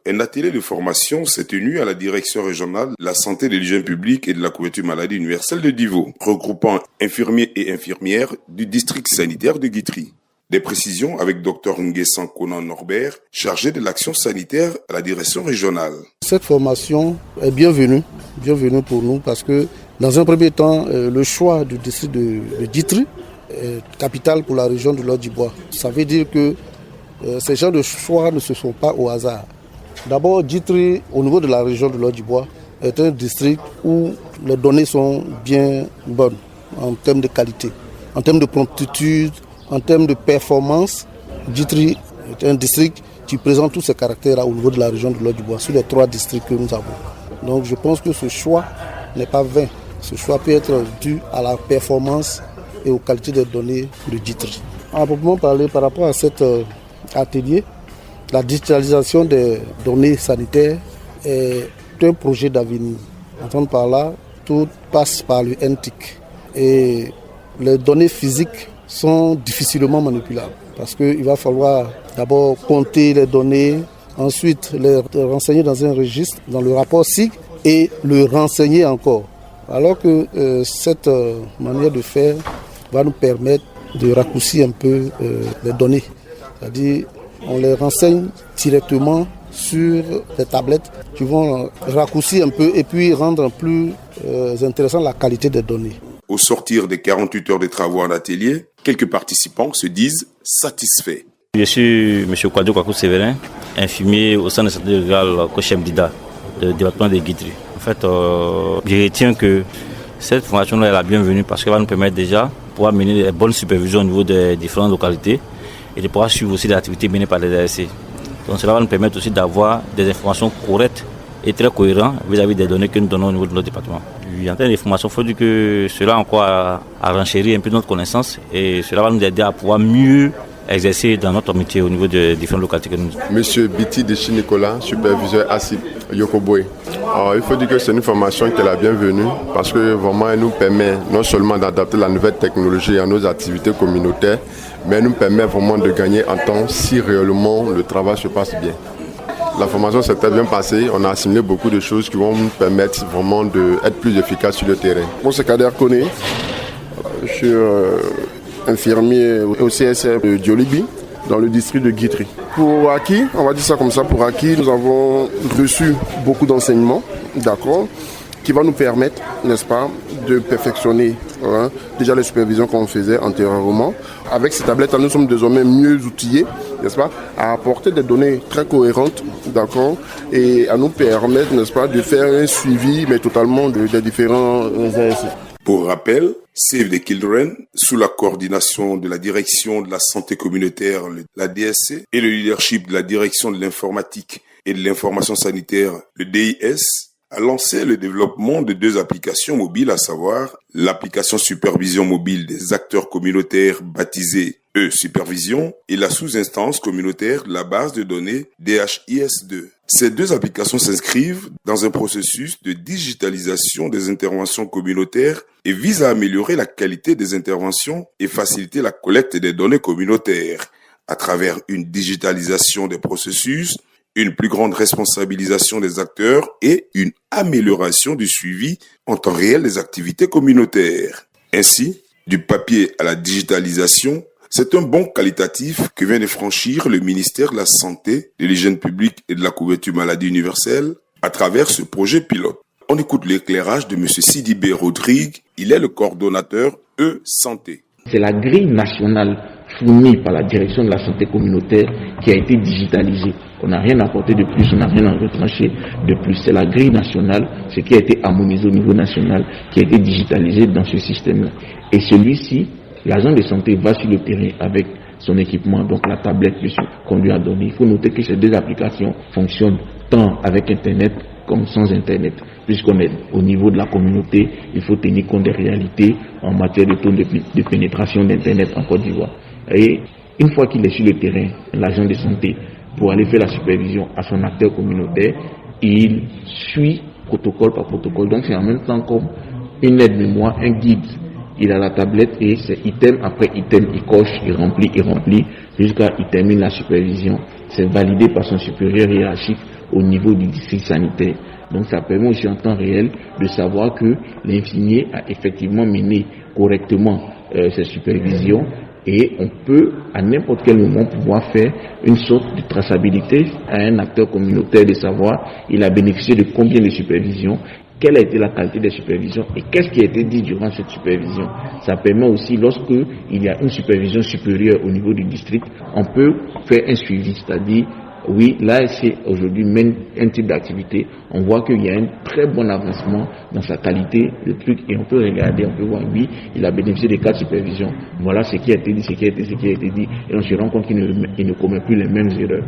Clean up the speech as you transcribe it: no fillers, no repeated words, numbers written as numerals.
un atelier de formation s'est tenu à la direction régionale de la santé, de l'hygiène publique et de la couverture maladie universelle de Divo, regroupant infirmiers et infirmières du district sanitaire de Guitry. Des précisions avec Dr Nguessan Konan Norbert, chargé de l'action sanitaire à la direction régionale. Cette formation est bienvenue pour nous parce que dans un premier temps, le choix du district de Guitry est capital pour la région de l'Haut-du-Bois. Ça veut dire que ces genres de choix ne se font pas au hasard. D'abord, Guitry, au niveau de la région de l'Haut-du-Bois, est un district où les données sont bien bonnes en termes de qualité, en termes de promptitude, en termes de performance. Guitry est un district qui présente tous ces caractères au niveau de la région de l'Haut-du-Bois, sur les 3 districts que nous avons. Donc je pense que ce choix n'est pas vain. Ce choix peut être dû à la performance et aux qualités des données de Guitry. À proprement parler, par rapport à cet atelier, la digitalisation des données sanitaires est un projet d'avenir. Entendre par là, tout passe par le NTIC. Et les données physiques sont difficilement manipulables parce qu'il va falloir d'abord compter les données, ensuite les renseigner dans un registre, dans le rapport SIG, et le renseigner encore. Alors que cette manière de faire va nous permettre de raccourcir un peu les données. C'est-à-dire on les renseigne directement sur des tablettes qui vont raccourcir un peu et puis rendre plus intéressant la qualité des données. Au sortir des 48 heures de travaux en atelier, quelques participants se disent satisfaits. Je suis M. Kwadjo Kwaku Séverin, infirmier au centre de santé rurale Kochem Dida, du département de Guitry. En fait, je retiens que cette formation-là est la bienvenue parce qu'elle va nous permettre déjà de pouvoir mener des bonnes supervisions au niveau des différentes localités et de pouvoir suivre aussi les activités menées par les ASC. Donc cela va nous permettre aussi d'avoir des informations correctes et très cohérentes vis-à-vis des données que nous donnons au niveau de notre département. En termes d'information, il faut dire que cela encore a renchéri un peu notre connaissance et cela va nous aider à pouvoir mieux exercer dans notre métier au niveau des différentes localités que nous avons. Monsieur Biti Dechi Nicolas, superviseur ASIP Yokoboé. Il faut dire que c'est une formation qui est la bienvenue parce que vraiment elle nous permet non seulement d'adapter la nouvelle technologie à nos activités communautaires, mais elle nous permet vraiment de gagner en temps si réellement le travail se passe bien. La formation s'est très bien passée, on a assimilé beaucoup de choses qui vont nous permettre vraiment d'être plus efficaces sur le terrain. Moi c'est Kader Koné, je suis infirmier au CSR de Diolibi, dans le district de Guitry. Pour acquis, on va dire ça comme ça, pour acquis, nous avons reçu beaucoup d'enseignements, d'accord, qui va nous permettre, n'est-ce pas, de perfectionner déjà les supervisions qu'on faisait antérieurement. Avec ces tablettes, nous sommes désormais mieux outillés, n'est-ce pas, à apporter des données très cohérentes, d'accord, et à nous permettre, n'est-ce pas, de faire un suivi, mais totalement des différents ASC. Pour rappel, Save the Children, sous la coordination de la direction de la santé communautaire, la DSC, et le leadership de la direction de l'informatique et de l'information sanitaire, le DIS, a lancé le développement de 2 applications mobiles, à savoir l'application supervision mobile des acteurs communautaires baptisée E-Supervision et la sous-instance communautaire de la base de données DHIS2. Ces 2 applications s'inscrivent dans un processus de digitalisation des interventions communautaires et visent à améliorer la qualité des interventions et faciliter la collecte des données communautaires à travers une digitalisation des processus, une plus grande responsabilisation des acteurs et une amélioration du suivi en temps réel des activités communautaires. Ainsi, du papier à la digitalisation, c'est un bond qualitatif que vient de franchir le ministère de la Santé, de l'Hygiène publique et de la couverture maladie universelle à travers ce projet pilote. On écoute l'éclairage de M. Sidibé Rodrigue, il est le coordonnateur E-Santé. C'est la grille nationale fournie par la direction de la santé communautaire qui a été digitalisée. On n'a rien apporté de plus, on n'a rien à retrancher de plus. C'est la grille nationale, ce qui a été harmonisé au niveau national, qui a été digitalisé dans ce système-là. Et celui-ci, l'agent de santé va sur le terrain avec son équipement, donc la tablette qu'on lui a donnée. Il faut noter que ces 2 applications fonctionnent tant avec Internet comme sans Internet. Puisqu'on est au niveau de la communauté, il faut tenir compte des réalités en matière de taux de pénétration d'Internet en Côte d'Ivoire. Et une fois qu'il est sur le terrain, l'agent de santé, pour aller faire la supervision à son acteur communautaire, il suit protocole par protocole. Donc c'est en même temps comme une aide-mémoire, un guide. Il a la tablette et c'est item après item, il coche, il remplit, jusqu'à il termine la supervision. C'est validé par son supérieur hiérarchique au niveau du district sanitaire. Donc ça permet aussi en temps réel de savoir que l'infirmier a effectivement mené correctement ses supervisions, et on peut à n'importe quel moment pouvoir faire une sorte de traçabilité à un acteur communautaire, de savoir il a bénéficié de combien de supervisions, quelle a été la qualité des supervisions et qu'est-ce qui a été dit durant cette supervision. Ça permet aussi, lorsque il y a une supervision supérieure au niveau du district, on peut faire un suivi, c'est-à-dire oui, l'ASC aujourd'hui mène un type d'activité, on voit qu'il y a un très bon avancement dans sa qualité de truc, et on peut regarder, on peut voir, oui, il a bénéficié des cas de supervision, voilà ce qui a été dit, ce qui a été dit, et on se rend compte qu'il ne commet plus les mêmes erreurs.